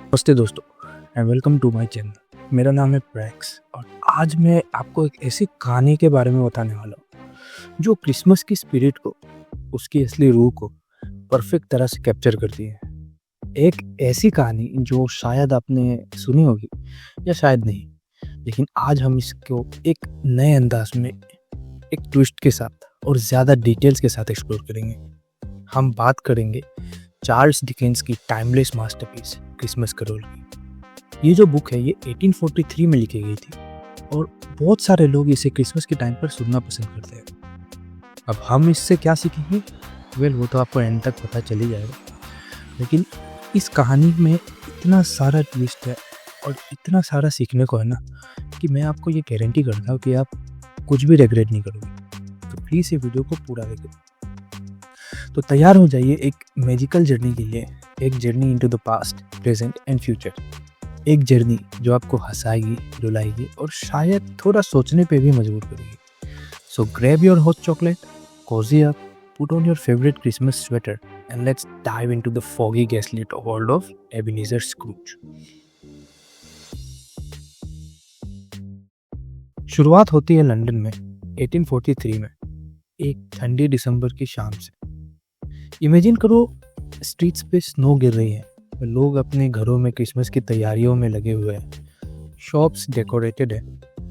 नमस्ते दोस्तों and welcome to my channel. मेरा नाम है प्रैक्स और आज मैं आपको एक ऐसी कहानी के बारे में बताने वाला हूँ जो क्रिसमस की स्पिरिट को, उसकी असली रूह को परफेक्ट तरह से कैप्चर करती है। एक ऐसी कहानी जो शायद आपने सुनी होगी या शायद नहीं, लेकिन आज हम इसको एक नए अंदाज में, एक ट्विस्ट के साथ और ज़्यादा डिटेल्स के साथ एक्सप्लोर करेंगे। हम बात करेंगे चार्ल्स डिकेंस की टाइमलेस मास्टरपीस क्रिसमस कैरोल की। ये जो बुक है ये 1843 में लिखी गई थी और बहुत सारे लोग इसे क्रिसमस के टाइम पर सुनना पसंद करते हैं। अब हम इससे क्या सीखेंगे? वो तो आपको एंड तक पता चल ही जाएगा, लेकिन इस कहानी में इतना सारा ट्विस्ट है और इतना सारा सीखने को है ना कि मैं आपको ये गारंटी करता हूँ कि आप कुछ भी रिग्रेट नहीं करोगे। तो प्लीज़ ये वीडियो को पूरा देखें। तो तैयार हो जाइए एक मैजिकल जर्नी के लिए, एक journey into the past, present and future. एक जर्नी जो आपको हंसाएगी, रुलाएगी और शायद थोड़ा सोचने पे भी मजबूर करेगी। So grab your hot chocolate, cozy up, put on your favourite Christmas sweater and let's dive into the foggy gaslit world of Ebenezer Scrooge. शुरुआत होती है लंदन में 1843 में, एक ठंडी दिसंबर की शाम से। इमेजिन करो स्ट्रीट्स पे स्नो गिर रही है, लोग अपने घरों में क्रिसमस की तैयारियों में लगे हुए हैं, शॉप्स डेकोरेटेड है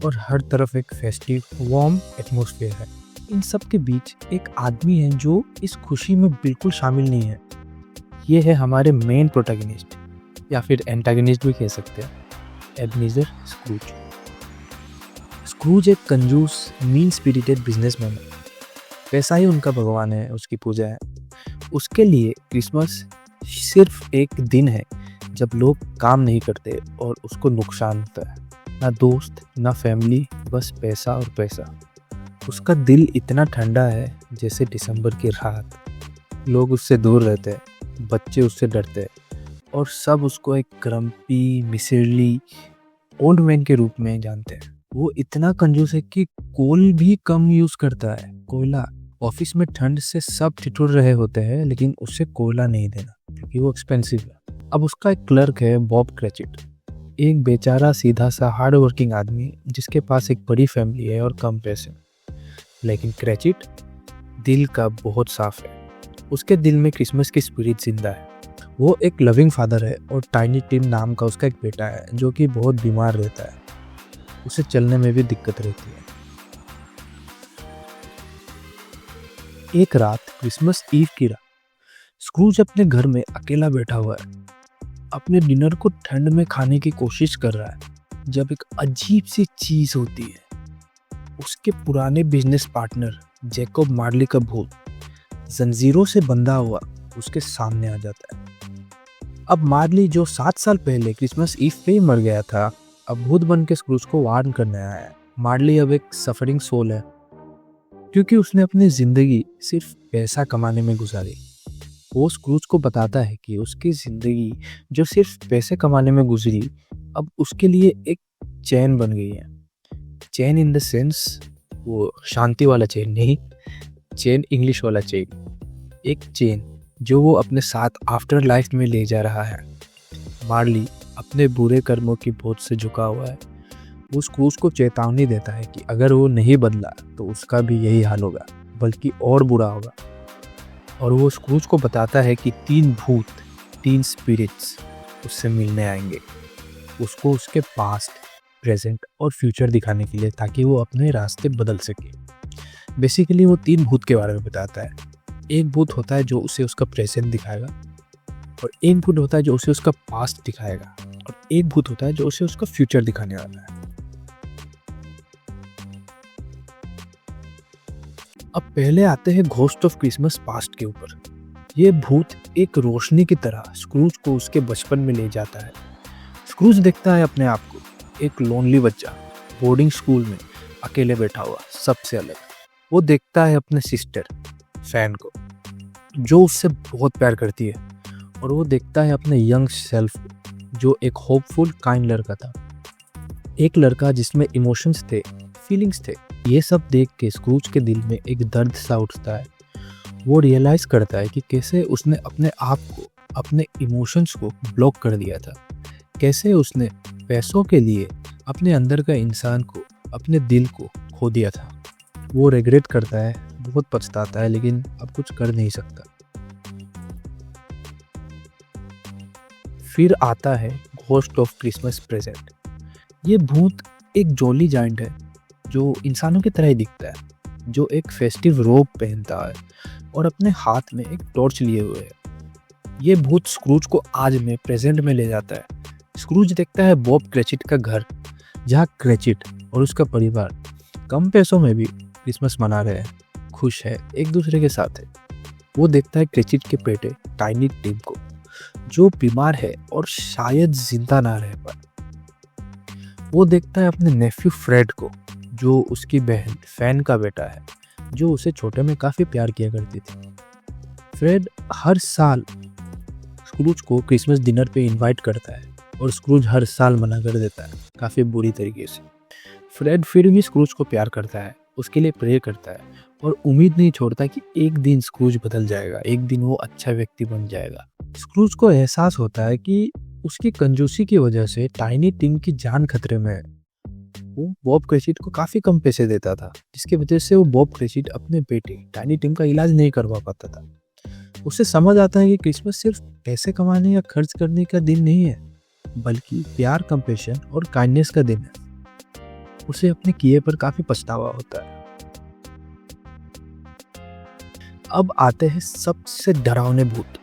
और हर तरफ एक फेस्टिव वार्म एटमॉस्फेयर है। इन सब के बीच एक आदमी है जो इस खुशी में बिल्कुल शामिल नहीं है। ये है हमारे मेन प्रोटैगनिस्ट या फिर एंटागनिस्ट भी कह सकते हैं, एबेनेज़र स्क्रूज। स्क्रूज एक कंजूस, मीन स्पिरिटेड बिजनेसमैन है। पैसा ही उनका भगवान है, उसकी पूजा है। उसके लिए क्रिसमस सिर्फ एक दिन है जब लोग काम नहीं करते और उसको नुकसान होता है। ना दोस्त, ना फैमिली, बस पैसा और पैसा। उसका दिल इतना ठंडा है जैसे दिसंबर की रात। लोग उससे दूर रहते हैं, बच्चे उससे डरते हैं और सब उसको एक क्रम्पी, मिसरली ओल्ड मैन के रूप में जानते हैं। वो इतना कंजूस है कि कोल भी कम यूज़ करता है, कोयला। ऑफिस में ठंड से सब ठिठुर रहे होते हैं लेकिन उससे कोयला नहीं देना क्योंकि वो एक्सपेंसिव है। अब उसका एक क्लर्क है, बॉब क्रेचिट, एक बेचारा सीधा सा हार्ड वर्किंग आदमी जिसके पास एक बड़ी फैमिली है और कम पैसे। लेकिन क्रेचिट दिल का बहुत साफ है। उसके दिल में क्रिसमस की स्पिरिट जिंदा है। वो एक लविंग फादर है और टाइनी टिम नाम का उसका एक बेटा है जो कि बहुत बीमार रहता है। उसे चलने में भी दिक्कत रहती है। एक रात, क्रिसमस ईव की रात, स्क्रूज अपने घर में अकेला बैठा हुआ है। अपने डिनर को ठंड में खाने की कोशिश कर रहा है जब एक अजीब सी चीज होती है। उसके पुराने बिजनेस पार्टनर जैकब मार्ली का भूत जंजीरों से बंधा हुआ उसके सामने आ जाता है। अब मार्ली जो 7 साल पहले क्रिसमस ईव पे ही मर गया था, अब भूत बन के स्क्रूज को वार्न करने आया है। मार्ली अब एक सफरिंग सोल है क्योंकि उसने अपनी जिंदगी सिर्फ पैसा कमाने में गुजारी। वो स्क्रूज को बताता है कि उसकी जिंदगी जो सिर्फ पैसे कमाने में गुजरी, अब उसके लिए एक चैन बन गई है। चैन इन द सेंस वो शांति वाला चैन नहीं, चैन इंग्लिश वाला चैन। एक चैन जो वो अपने साथ आफ्टर लाइफ में ले जा रहा है। मार्ली अपने बुरे कर्मों की बोझ से झुका हुआ है। वो स्क्रूज को चेतावनी देता है कि अगर वो नहीं बदला तो उसका भी यही हाल होगा, बल्कि और बुरा होगा। और वो स्क्रूज को बताता है कि 3 भूत, 3 स्पिरिट्स उससे मिलने आएंगे, उसको उसके पास्ट, प्रेजेंट और फ्यूचर दिखाने के लिए, ताकि वो अपने रास्ते बदल सके। बेसिकली वो 3 भूत के बारे में बताता है। एक भूत होता है जो उसे उसका प्रेजेंट दिखाएगा, और एक भूत होता है जो उसे उसका पास्ट दिखाएगा, और एक भूत होता है जो उसे उसका फ्यूचर दिखाने वाला है। अब पहले आते हैं घोस्ट ऑफ क्रिसमस पास्ट के ऊपर। ये भूत एक रोशनी की तरह स्क्रूज को उसके बचपन में ले जाता है। स्क्रूज देखता है अपने आप को, एक लोनली बच्चा बोर्डिंग स्कूल में अकेले बैठा हुआ, सबसे अलग। वो देखता है अपने सिस्टर फैन को जो उससे बहुत प्यार करती है, और वो देखता है अपने यंग सेल्फ जो एक होपफुल, काइंड लड़का था, एक लड़का जिसमें इमोशंस थे, फीलिंग्स थे। ये सब देख के स्क्रूज के दिल में एक दर्द सा उठता है। वो रियलाइज करता है कि कैसे उसने अपने आप को, अपने इमोशंस को ब्लॉक कर दिया था। कैसे उसने पैसों के लिए अपने अंदर का इंसान को, अपने दिल को खो दिया था। वो रिग्रेट करता है, बहुत पछताता है, लेकिन अब कुछ कर नहीं सकता। फिर आता है घोस्ट ऑफ क्रिसमस प्रेजेंट। ये भूत एक जॉली जाइंट है जो इंसानों की तरह ही दिखता है, जो एक फेस्टिव रोब पहनता है और अपने हाथ में एक टॉर्च लिए हुए है। ये भूत स्क्रूज को आज में प्रेजेंट में ले जाता है। स्क्रूज देखता है बॉब क्रेचिट का घर, जहाँ क्रेचिट और उसका परिवार कम पैसों में भी क्रिसमस मना रहे हैं, खुश है, एक दूसरे के साथ है। वो देखता है क्रेचिट के बेटे टाइनी टिम को, जो बीमार है और शायद जिंदा ना रह पाए। वो देखता है अपने नेफ्यू फ्रेड को, जो उसकी बहन फैन का बेटा है, जो उसे छोटे में काफ़ी प्यार किया करती थी। फ्रेड हर साल स्क्रूज को क्रिसमस डिनर पे इनवाइट करता है और स्क्रूज हर साल मना कर देता है, काफ़ी बुरी तरीके से। फ्रेड फिर भी स्क्रूज को प्यार करता है, उसके लिए प्रे करता है और उम्मीद नहीं छोड़ता कि एक दिन स्क्रूज बदल जाएगा, एक दिन वो अच्छा व्यक्ति बन जाएगा। स्क्रूज को एहसास होता है कि उसकी कंजूसी की वजह से टाइनी टिम की जान खतरे में है। वो बॉब क्रेचिट को काफ़ी कम पैसे देता था, जिसकी वजह से वो बॉब क्रेचिट अपने बेटे टाइनी टिम का इलाज नहीं करवा पाता था। उसे समझ आता है कि क्रिसमस सिर्फ पैसे कमाने या खर्च करने का दिन नहीं है, बल्कि प्यार, कंपैशन और काइंडनेस का दिन है। उसे अपने किए पर काफ़ी पछतावा होता है। अब आते हैं सबसे डरावने भूत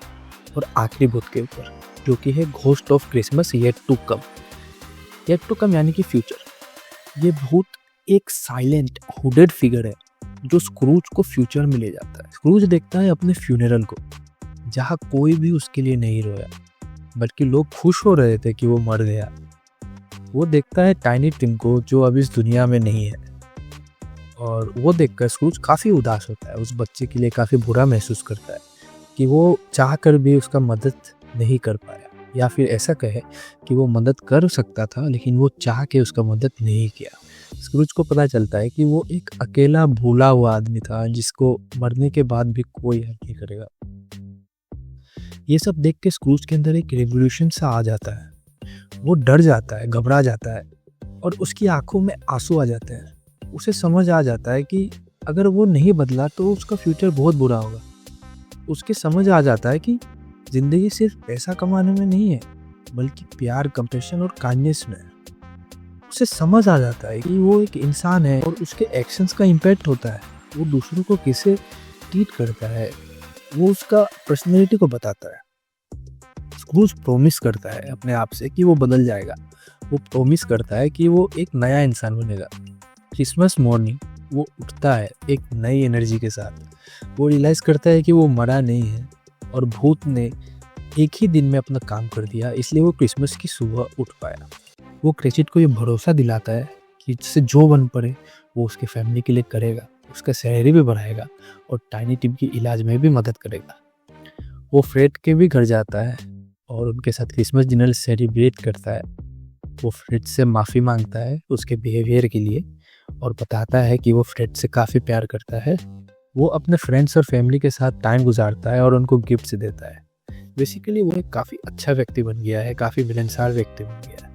और आखिरी भूत के ऊपर, जो कि है ghost of Christmas yet to come. Yet to come यानी कि फ्यूचर। ये भूत एक साइलेंट हुडेड फिगर है जो स्क्रूज को फ्यूचर में ले जाता है। स्क्रूज देखता है अपने फ्यूनरल को, जहाँ कोई भी उसके लिए नहीं रोया, बल्कि लोग खुश हो रहे थे कि वो मर गया। वो देखता है टाइनी टिम को, जो अब इस दुनिया में नहीं है, और वो देखकर स्क्रूज काफ़ी उदास होता है। उस बच्चे के लिए काफ़ी बुरा महसूस करता है कि वो चाह कर भी उसका मदद नहीं कर पाया, या फिर ऐसा कहे कि वो मदद कर सकता था लेकिन वो चाह के उसका मदद नहीं किया। स्क्रूज को पता चलता है कि वो एक अकेला भूला हुआ आदमी था, जिसको मरने के बाद भी कोई हेल्प नहीं करेगा। ये सब देख के स्क्रूज के अंदर एक रेवोल्यूशन सा आ जाता है। वो डर जाता है, घबरा जाता है और उसकी आंखों में आंसू आ जाते हैं। उसे समझ आ जाता है कि अगर वो नहीं बदला तो उसका फ्यूचर बहुत बुरा होगा। उसके समझ आ जाता है कि ज़िंदगी सिर्फ पैसा कमाने में नहीं है, बल्कि प्यार, कंपैशन और काइंडनेस में है। उसे समझ आ जाता है कि वो एक इंसान है और उसके एक्शंस का इम्पैक्ट होता है। वो दूसरों को कैसे ट्रीट करता है, वो उसका पर्सनैलिटी को बताता है। स्क्रूज प्रॉमिस करता है अपने आप से कि वो बदल जाएगा। वो प्रॉमिस करता है कि वो एक नया इंसान बनेगा। क्रिसमस मॉर्निंग वो उठता है एक नई एनर्जी के साथ। वो रियलाइज़ करता है कि वो मरा नहीं है और भूत ने एक ही दिन में अपना काम कर दिया, इसलिए वो क्रिसमस की सुबह उठ पाया। वो क्रेचिट को ये भरोसा दिलाता है कि जिससे जो बन पड़े वो उसके फैमिली के लिए करेगा, उसका सैलरी भी बढ़ाएगा और टाइनी टिम की इलाज में भी मदद करेगा। वो फ्रेड के भी घर जाता है और उनके साथ क्रिसमस डिनर सेलिब्रेट करता है। वो फ्रेड से माफ़ी मांगता है उसके बिहेवियर के लिए और बताता है कि वो फ्रेड से काफ़ी प्यार करता है। वो अपने फ्रेंड्स और फैमिली के साथ टाइम गुजारता है और उनको गिफ्ट्स देता है। बेसिकली वो एक काफ़ी अच्छा व्यक्ति बन गया है, काफ़ी मिलनसार व्यक्ति बन गया है।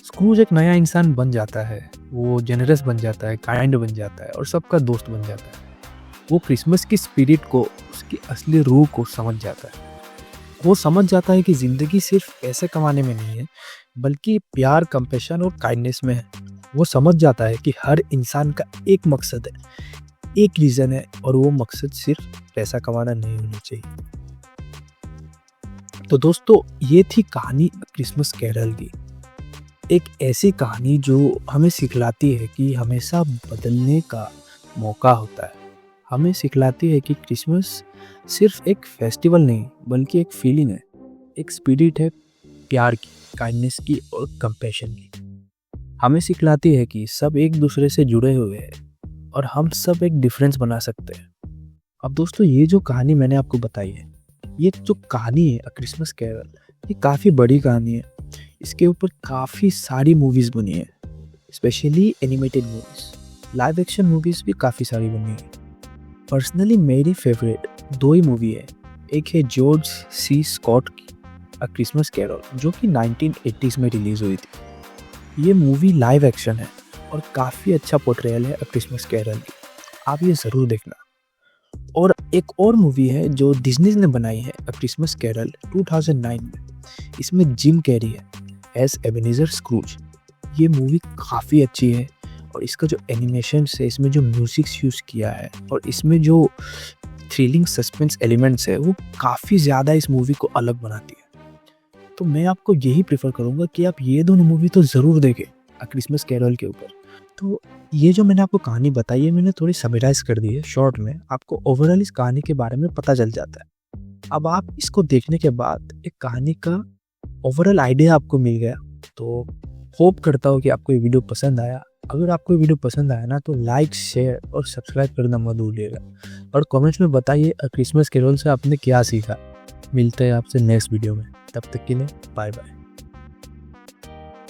स्क्रूज एक नया इंसान बन जाता है। वो जेनरस बन जाता है, काइंड बन जाता है और सबका दोस्त बन जाता है। वो क्रिसमस की स्पिरिट को, उसकी असली रूह को समझ जाता है। वो समझ जाता है कि ज़िंदगी सिर्फ पैसे कमाने में नहीं है, बल्कि प्यार, कंपैशन और काइंडनेस में है। वो समझ जाता है कि हर इंसान का एक मकसद है, एक रीज़न है, और वो मकसद सिर्फ पैसा कमाना नहीं होना चाहिए। तो दोस्तों, ये थी कहानी क्रिसमस कैरल की। एक ऐसी कहानी जो हमें सिखलाती है कि हमेशा बदलने का मौका होता है। हमें सिखलाती है कि क्रिसमस सिर्फ एक फेस्टिवल नहीं, बल्कि एक फीलिंग है, एक स्पिरिट है प्यार की, काइंडनेस की और कंपैशन की। हमें सिखलाती है कि सब एक दूसरे से जुड़े हुए हैं और हम सब एक डिफरेंस बना सकते हैं। अब दोस्तों, ये जो कहानी मैंने आपको बताई है, ये जो कहानी है अ क्रिसमस कैरल, ये काफ़ी बड़ी कहानी है। इसके ऊपर काफ़ी सारी मूवीज़ बनी है, specially animated movies. Live action movies भी काफ़ी सारी बनी है। पर्सनली मेरी फेवरेट 2 ही मूवी है, एक है जॉर्ज सी स्कॉट की अ क्रिसमस कैरल, जो कि 1980s में रिलीज़ हुई थी। ये मूवी लाइव एक्शन है और काफ़ी अच्छा पोर्ट्रेयल है अ क्रिसमस कैरल की। आप ये ज़रूर देखना। और एक और मूवी है जो डिज्नी ने बनाई है अ क्रिसमस कैरल 2009 में। इसमें जिम कैरी है एज एबेनेज़र स्क्रूज। ये मूवी काफ़ी अच्छी है और इसका जो एनिमेशंस है, इसमें जो म्यूज़िक्स यूज़ किया है और इसमें जो थ्रिलिंग सस्पेंस एलिमेंट्स है, वो काफ़ी ज़्यादा इस मूवी को अलग बनाती है। तो मैं आपको यही प्रेफ़र करूँगा कि आप ये दोनों मूवी तो ज़रूर देखें अ क्रिसमस कैरल के ऊपर। तो ये जो मैंने आपको कहानी बताई है, मैंने थोड़ी समराइज़ कर दी है शॉर्ट में। आपको ओवरऑल इस कहानी के बारे में पता चल जाता है। अब आप इसको देखने के बाद एक कहानी का ओवरऑल आइडिया आपको मिल गया। तो होप करता हूँ कि आपको ये वीडियो पसंद आया। अगर आपको ये वीडियो पसंद आया ना, तो लाइक, शेयर और सब्सक्राइब करना मत भूलिएगा और कमेंट्स में बताइए क्रिसमस कैरल से आपने क्या सीखा। मिलते हैं आपसे नेक्स्ट वीडियो में, तब तक के लिए बाय बाय।